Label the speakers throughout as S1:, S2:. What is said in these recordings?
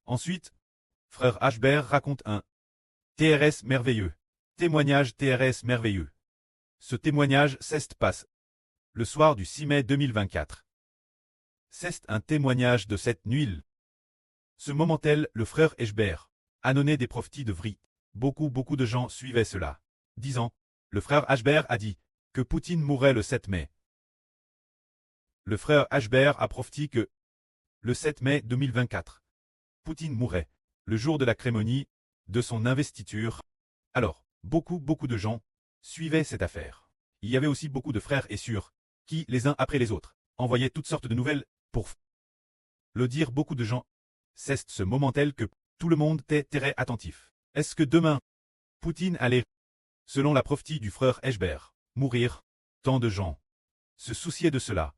S1: Ensuite, frère Ashbert raconte un TRS merveilleux. Témoignage TRS merveilleux. Ce témoignage passe le soir du 6 mai 2024. C'est un témoignage de cette nuit. Ce moment-tel, le frère Ashbert annonçait des prophéties de vrille. Beaucoup de gens suivaient cela. Disant, le frère Ashbert a dit que Poutine mourrait le 7 mai. Le frère Ashbert a prophétisé que le 7 mai 2024, Poutine mourrait, le jour de la cérémonie de son investiture. Alors, beaucoup de gens suivaient cette affaire. Il y avait aussi beaucoup de frères et sœurs qui, les uns après les autres, envoyaient toutes sortes de nouvelles pour le dire. Beaucoup de gens. C'est ce moment tel que tout le monde était très attentif. Est-ce que demain, Poutine allait, selon la prophétie du frère Ashbert, mourir? Tant de gens se souciaient de cela.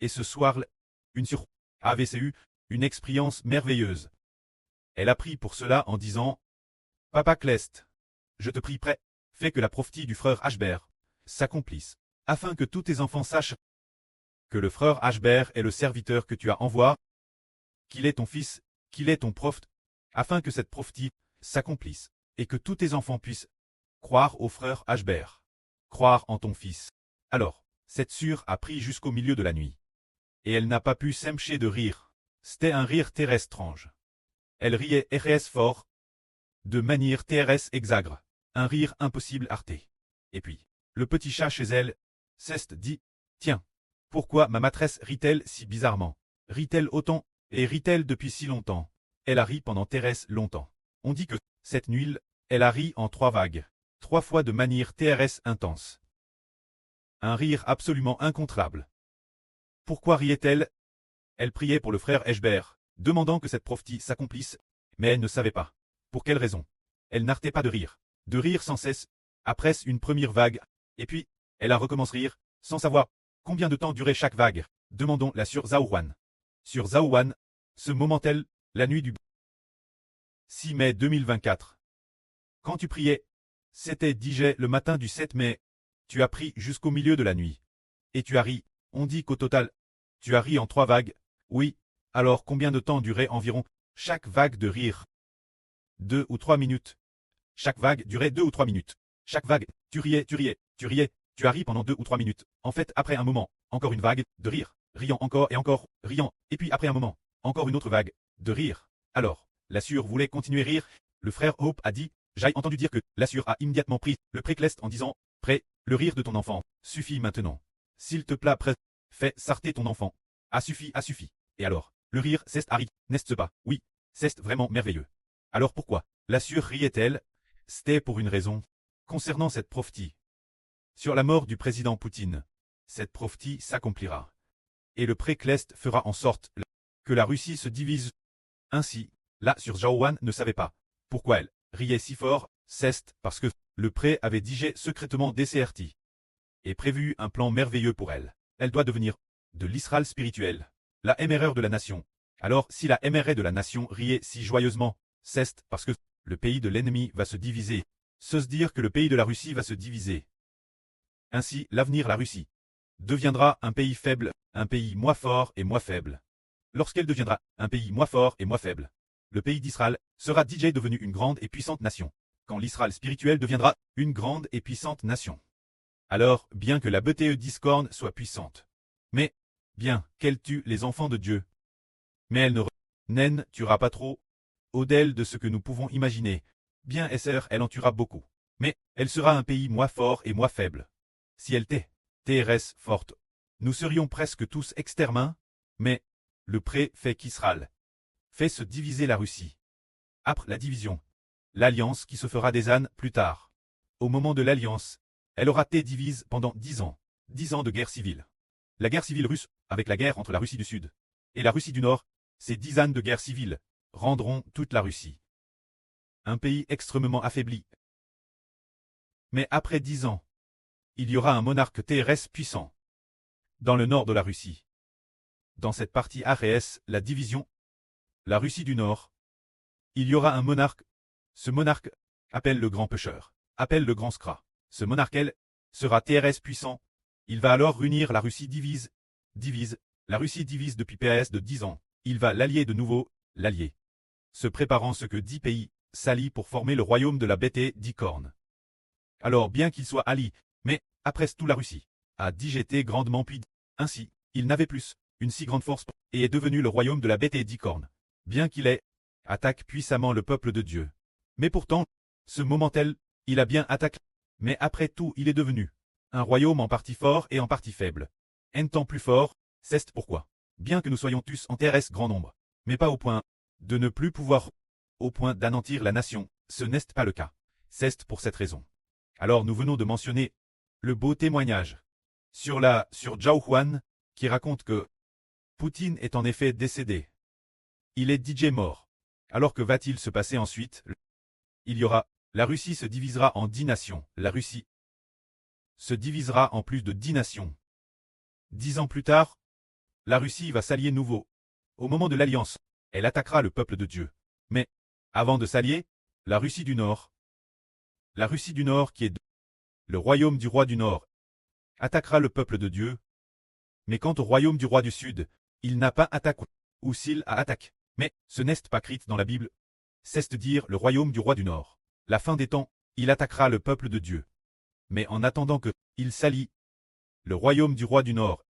S1: Et ce soir, une sur avait eu une expérience merveilleuse. Elle a pris pour cela en disant, Papa Clest, je te prie près, fais que la prophétie du frère Ashbert s'accomplisse, afin que tous tes enfants sachent que le frère Ashbert est le serviteur que tu as envoyé, qu'il est ton fils, qu'il est ton prophète, afin que cette prophétie s'accomplisse, et que tous tes enfants puissent croire au frère Ashbert, croire en ton fils. Alors, cette sœur a pris jusqu'au milieu de la nuit. Et elle n'a pas pu s'empêcher de rire. C'était un rire très étrange. Elle riait RS fort, de manière TRS exagre, un rire impossible arté. Et puis, le petit chat chez elle, s'est dit, tiens, pourquoi ma maîtresse rit-elle si bizarrement? Rit-elle autant, et rit-elle depuis si longtemps? Elle a ri pendant TRS longtemps. On dit que, cette nuit, elle a ri en 3 vagues, 3 fois de manière TRS intense. Un rire absolument incontrôlable. Pourquoi riait-elle? Elle priait pour le frère Ashbert, demandant que cette prophétie s'accomplisse, mais elle ne savait pas. Pour quelle raison? Elle n'arrêtait pas de rire sans cesse, après une première vague, et puis, elle a recommencé à rire, sans savoir combien de temps durait chaque vague. Demandons la sur Zaouan. Sur Zaouan, ce moment-tel, la nuit du 6 mai 2024. Quand tu priais, c'était DJ le matin du 7 mai, tu as pris jusqu'au milieu de la nuit. Et tu as ri, on dit qu'au total, tu as ri en 3 vagues, oui, alors combien de temps durait environ chaque vague de rire? 2 ou 3 minutes. Chaque vague durait 2 ou 3 minutes. Chaque vague, tu riais, tu as ri pendant 2 ou 3 minutes. En fait, après un moment, encore une vague de rire, riant encore, riant, et puis après un moment, encore une autre vague de rire. Alors, la sœur voulait continuer à rire. Le frère Hope a dit, j'ai entendu dire que la sœur a immédiatement pris le préclest en disant, prêt, le rire de ton enfant suffit maintenant. S'il te plaît, prêt, fais sortir ton enfant. A suffi. Et alors, le rire, c'est Harry, n'est-ce pas? Oui, c'est vraiment merveilleux. Alors pourquoi la sœur riait-elle? C'était pour une raison. Concernant cette prophétie sur la mort du président Poutine, cette prophétie s'accomplira. Et le préclest fera en sorte que la Russie se divise. Ainsi, la sœur Zaouan ne savait pas pourquoi elle riait si fort, c'est parce que le pré avait digé secrètement des CRT et prévu un plan merveilleux pour elle. Elle doit devenir de l'Israël spirituel, la MRR de la nation. Alors si la MRR de la nation riait si joyeusement, c'est parce que le pays de l'ennemi va se diviser. Se dire que le pays de la Russie va se diviser. Ainsi, l'avenir la Russie deviendra un pays faible, un pays moins fort et moins faible. Lorsqu'elle deviendra un pays moins fort et moins faible, le pays d'Israël sera DJ devenu une grande et puissante nation. Quand l'Israël spirituel deviendra une grande et puissante nation. Alors, bien que la BTE discorne soit puissante, mais, bien qu'elle tue les enfants de Dieu, mais elle ne tuera pas trop, au-delà de ce que nous pouvons imaginer. Bien SR, elle en tuera beaucoup, mais elle sera un pays moins fort et moins faible. Si elle TRS forte, nous serions presque tous exterminés, mais le pré fait qu'Israël fait se diviser la Russie. Après la division, l'alliance qui se fera des années plus tard. Au moment de l'alliance, elle aura été divise pendant 10 ans. 10 ans de guerre civile. La guerre civile russe, avec la guerre entre la Russie du Sud et la Russie du Nord, ces 10 ans de guerre civile rendront toute la Russie un pays extrêmement affaibli. Mais après 10 ans, il y aura un monarque TRS puissant dans le nord de la Russie. Dans cette partie ARS, la division, la Russie du Nord, il y aura un monarque. Ce monarque appelle le grand pêcheur, appelle le grand Skra. Ce monarque, elle, sera TRS puissant. Il va alors réunir la Russie divise. La Russie divise depuis PS de 10 ans. Il va l'allier de nouveau, l'allié. Se préparant ce que 10 pays s'allient pour former le royaume de la bête et 10 cornes. Alors bien qu'ils soient alliés, mais, après tout la Russie, a digité grandement puis, ainsi, il n'avait plus, une si grande force, et est devenu le royaume de la bête et 10 cornes. Bien qu'il ait, attaque puissamment le peuple de Dieu. Mais pourtant, ce moment-tel, il a bien attaqué, mais après tout il est devenu un royaume en partie fort et en partie faible. Un temps plus fort, c'est pourquoi, bien que nous soyons tous en terrestre grand nombre, mais pas au point de ne plus pouvoir, au point d'anéantir la nation, ce n'est pas le cas. C'est pour cette raison. Alors nous venons de mentionner le beau témoignage sur Zhao Huan, qui raconte que Poutine est en effet décédé. Il est DJ mort. Alors que va-t-il se passer ensuite? La Russie se divisera en 10 nations. La Russie se divisera en plus de 10 nations. 10 ans plus tard, la Russie va s'allier nouveau. Au moment de l'alliance, elle attaquera le peuple de Dieu. Mais, avant de s'allier, la Russie du Nord qui est le royaume du roi du Nord, attaquera le peuple de Dieu. Mais quant au royaume du roi du Sud, il n'a pas attaqué, ou s'il a attaqué. Mais, ce n'est pas écrit dans la Bible. C'est dire le royaume du roi du Nord. La fin des temps, il attaquera le peuple de Dieu. Mais en attendant que, il s'allie, le royaume du roi du Nord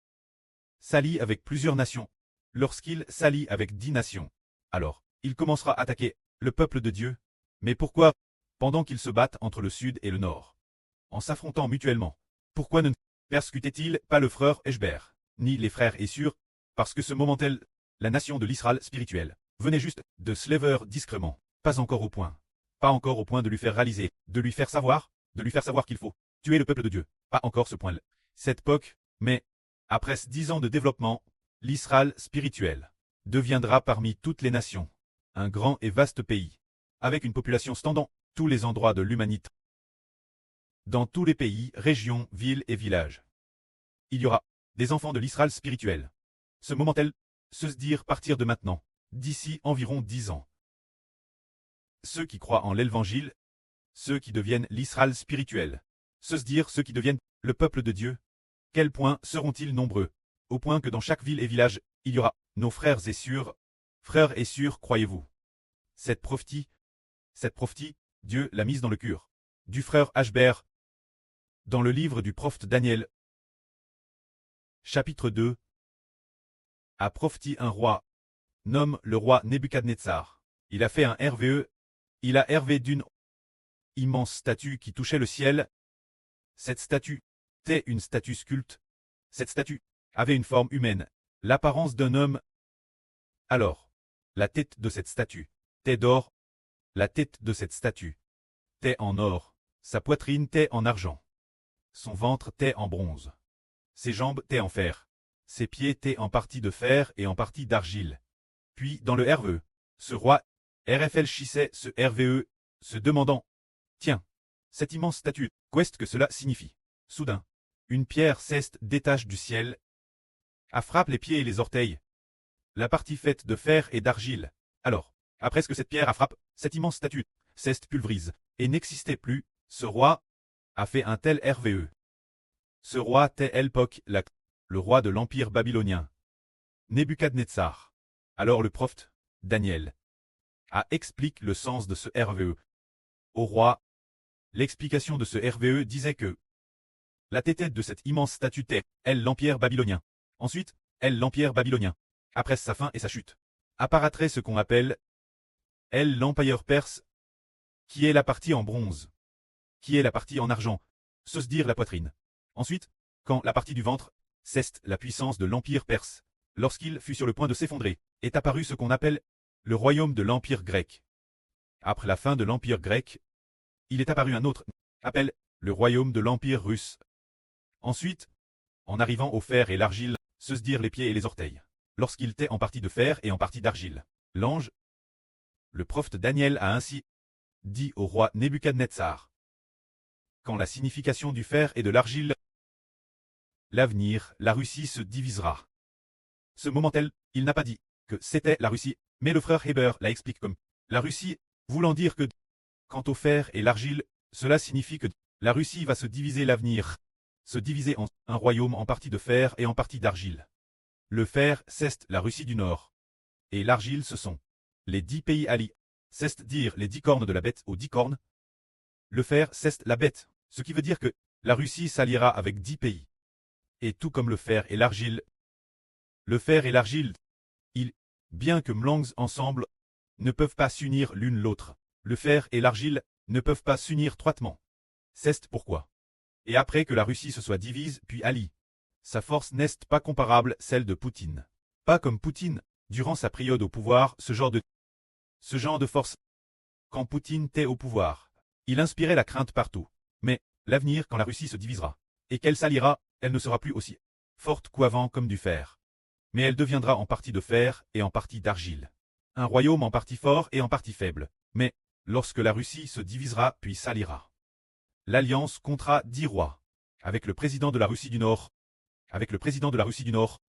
S1: s'allie avec plusieurs nations. Lorsqu'il s'allie avec 10 nations, alors, il commencera à attaquer le peuple de Dieu. Mais pourquoi? Pendant qu'ils se battent entre le Sud et le Nord, en s'affrontant mutuellement, pourquoi ne persécutait-il pas le frère Eshber, ni les frères Essur? Parce que ce moment-tel, la nation de l'Israël spirituel venait juste de se lever discrètement, pas encore au point de lui faire réaliser, de lui faire savoir qu'il faut tuer le peuple de Dieu, pas encore ce point-là. Cette époque, mais, après 10 ans de développement, l'Israël spirituel deviendra parmi toutes les nations un grand et vaste pays, avec une population standant tous les endroits de l'humanité. Dans tous les pays, régions, villes et villages, il y aura des enfants de l'Israël spirituel. Ce moment-tel, se dire partir de maintenant, d'ici environ 10 ans. Ceux qui croient en l'évangile, ceux qui deviennent l'Israël spirituel, se dire ceux qui deviennent le peuple de Dieu, quel point seront-ils nombreux, au point que dans chaque ville et village, il y aura nos frères et sœurs, croyez-vous. Cette prophétie, Dieu l'a mise dans le cœur du frère Ashber, dans le livre du prophète Daniel, chapitre 2, a prophétisé un roi, nomme le roi Nebuchadnezzar. Il a fait un RVE, il a rêvé d'une immense statue qui touchait le ciel. Cette statue était une statue sculpte. Cette statue avait une forme humaine, l'apparence d'un homme. Alors, la tête de cette statue était d'or, la tête de cette statue était en or, sa poitrine était en argent, son ventre était en bronze, ses jambes étaient en fer, ses pieds étaient en partie de fer et en partie d'argile. Puis, dans le RVE, ce roi réfléchissait ce RVE, se demandant, tiens, cette immense statue, qu'est-ce que cela signifie? Soudain, une pierre ceste détache du ciel, frappe les pieds et les orteils. La partie faite de fer et d'argile. Alors, après ce que cette pierre frappe, cette immense statue ceste pulvérise, et n'existait plus, ce roi a fait un tel RVE. Ce roi était l'époque, le roi de l'empire babylonien, Nebuchadnezzar. Alors le prophète, Daniel, explique le sens de ce RVE. Au roi, l'explication de ce RVE disait que la tête de cette immense statue était, l'empire babylonien. Ensuite, l'empire babylonien, après sa fin et sa chute, apparaîtrait ce qu'on appelle l'empire perse, qui est la partie en bronze, qui est la partie en argent, se dire la poitrine. Ensuite, quand la partie du ventre, c'est la puissance de l'empire perse, lorsqu'il fut sur le point de s'effondrer, est apparu ce qu'on appelle le royaume de l'empire grec. Après la fin de l'empire grec, il est apparu un autre, appelle le royaume de l'empire russe. Ensuite, en arrivant au fer et l'argile, se dire les pieds et les orteils, lorsqu'il était en partie de fer et en partie d'argile. L'ange, le prophète Daniel a ainsi dit au roi Nebuchadnezzar. Quand la signification du fer et de l'argile, l'avenir, la Russie se divisera. Ce moment-tel, il n'a pas dit que c'était la Russie, mais le frère Heber la explique comme la Russie, voulant dire que, quant au fer et l'argile, cela signifie que la Russie va se diviser l'avenir, se diviser en un royaume en partie de fer et en partie d'argile. Le fer, c'est la Russie du Nord. Et l'argile, ce sont Les 10 pays allient. C'est dire les 10 cornes de la bête aux 10 cornes. Le fer, c'est la bête, ce qui veut dire que la Russie s'alliera avec 10 pays. Et tout comme le fer et l'argile, ils, bien que mlangs ensemble, ne peuvent pas s'unir l'une l'autre. Le fer et l'argile ne peuvent pas s'unir troitement. C'est pourquoi. Et après que la Russie se soit divise puis allie, sa force n'est pas comparable celle de Poutine. Pas comme Poutine, durant sa période au pouvoir, ce genre de force. Quand Poutine était au pouvoir, il inspirait la crainte partout. Mais, l'avenir, quand la Russie se divisera, et qu'elle s'alliera, elle ne sera plus aussi forte qu'avant comme du fer. Mais elle deviendra en partie de fer et en partie d'argile. Un royaume en partie fort et en partie faible. Mais, lorsque la Russie se divisera puis s'alliera, l'alliance comptera 10 rois, avec le président de la Russie du Nord,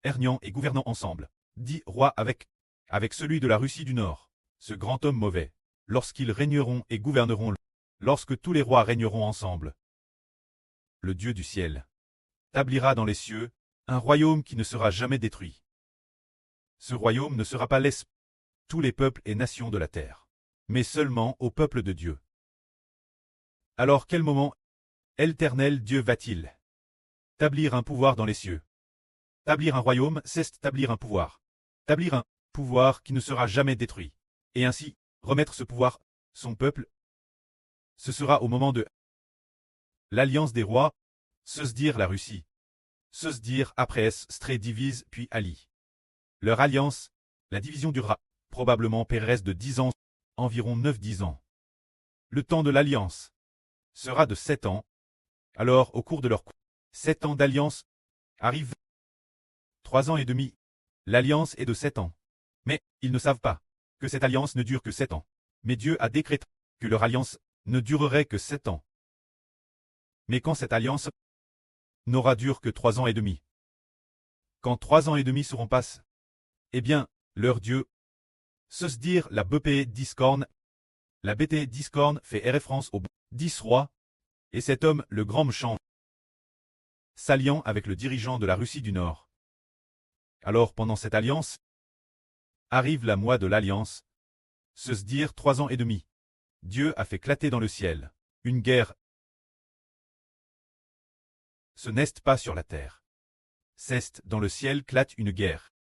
S1: régnant et gouvernant ensemble. 10 rois avec celui de la Russie du Nord, ce grand homme mauvais, lorsqu'ils régneront et gouverneront, lorsque tous les rois régneront ensemble. Le Dieu du ciel établira dans les cieux un royaume qui ne sera jamais détruit. Ce royaume ne sera pas laissé tous les peuples et nations de la terre, mais seulement au peuple de Dieu. Alors quel moment l'Éternel Dieu va-t-il établir un pouvoir dans les cieux? Établir un royaume, c'est établir un pouvoir. Établir un pouvoir qui ne sera jamais détruit. Et ainsi, remettre ce pouvoir, son peuple. Ce sera au moment de l'alliance des rois, se dire la Russie. Se dire après Stré divise puis allie. Leur alliance, la division durera probablement Pérez de 10 ans, environ 9-10 ans. Le temps de l'alliance sera de 7 ans. Alors, au cours de leur 7 ans d'alliance, arrive 3 ans et demi. L'alliance est de 7 ans. Mais, ils ne savent pas que cette alliance ne dure que 7 ans. Mais Dieu a décrété que leur alliance ne durerait que 7 ans. Mais quand cette alliance n'aura duré que 3 ans et demi. Quand 3 ans et demi seront passés, eh bien, leur Dieu, se dire la BPE discorne. La BT discorne fait référence aux 10 rois, et cet homme, le grand méchant, s'alliant avec le dirigeant de la Russie du Nord. Alors pendant cette alliance, arrive la mois de l'alliance, se dire 3 ans et demi. Dieu a fait éclater dans le ciel une guerre. Ce n'est pas sur la terre. C'est dans le ciel clate une guerre.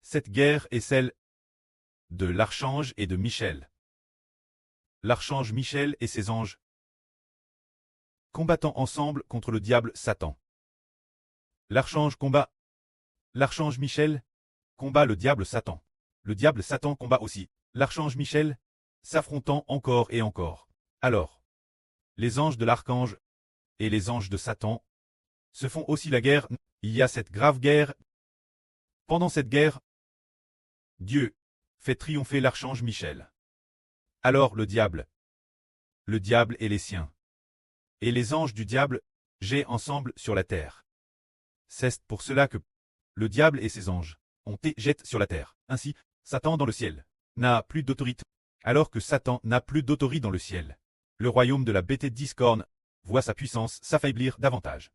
S1: Cette guerre est celle de l'archange et de Michel. L'archange Michel et ses anges combattant ensemble contre le diable Satan. L'archange Michel combat le diable Satan. Le diable Satan combat aussi l'archange Michel, s'affrontant encore et encore. Alors, les anges de l'archange et les anges de Satan se font aussi la guerre. Il y a cette grave guerre. Pendant cette guerre, Dieu fait triompher l'archange Michel. Alors le diable et les siens, et les anges du diable, jettent ensemble sur la terre. C'est pour cela que le diable et ses anges ont été jetés sur la terre. Ainsi, Satan dans le ciel n'a plus d'autorité. Alors que Satan n'a plus d'autorité dans le ciel, le royaume de la bête discorne voit sa puissance s'affaiblir davantage.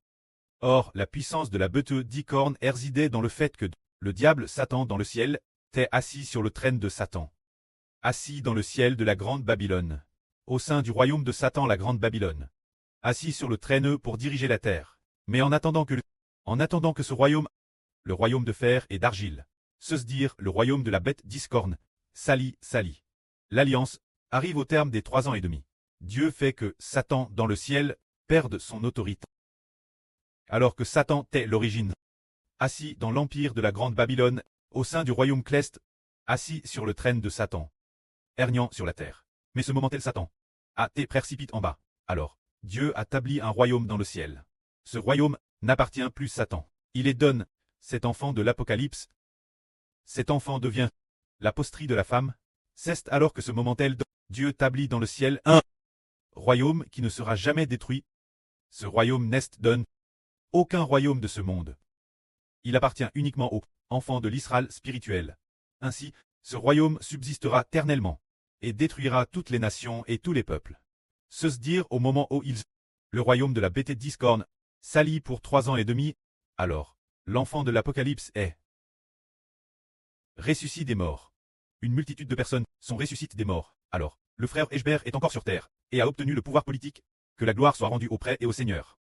S1: Or, la puissance de la bête discorne résidait dans le fait que le diable Satan dans le ciel était assis sur le trône de Satan. Assis dans le ciel de la grande Babylone. Au sein du royaume de Satan la grande Babylone. Assis sur le trône pour diriger la terre. Mais en attendant que ce royaume, le royaume de fer et d'argile, se dire le royaume de la bête discorne, s'allie. L'alliance arrive au terme des 3 ans et demi. Dieu fait que Satan dans le ciel perde son autorité. Alors que Satan est l'origine. Assis dans l'empire de la grande Babylone, au sein du royaume céleste, assis sur le trône de Satan. Régnant sur la terre. Mais ce moment tel Satan a été précipité en bas. Alors, Dieu a établi un royaume dans le ciel. Ce royaume n'appartient plus à Satan. Il est donné, cet enfant de l'Apocalypse. Cet enfant devient la postérité de la femme. C'est alors que ce moment tel Dieu établit dans le ciel un royaume qui ne sera jamais détruit. Ce royaume n'est donné aucun royaume de ce monde. Il appartient uniquement aux enfants de l'Israël spirituel. Ainsi, ce royaume subsistera éternellement et détruira toutes les nations et tous les peuples. Se dire au moment où le royaume de la bête discorne, s'allie pour 3 ans et demi, alors, l'enfant de l'Apocalypse est ressuscité des morts. Une multitude de personnes sont ressuscites des morts. Alors, le frère Eshbert est encore sur terre, et a obtenu le pouvoir politique. Que la gloire soit rendue au prêtre et au Seigneur.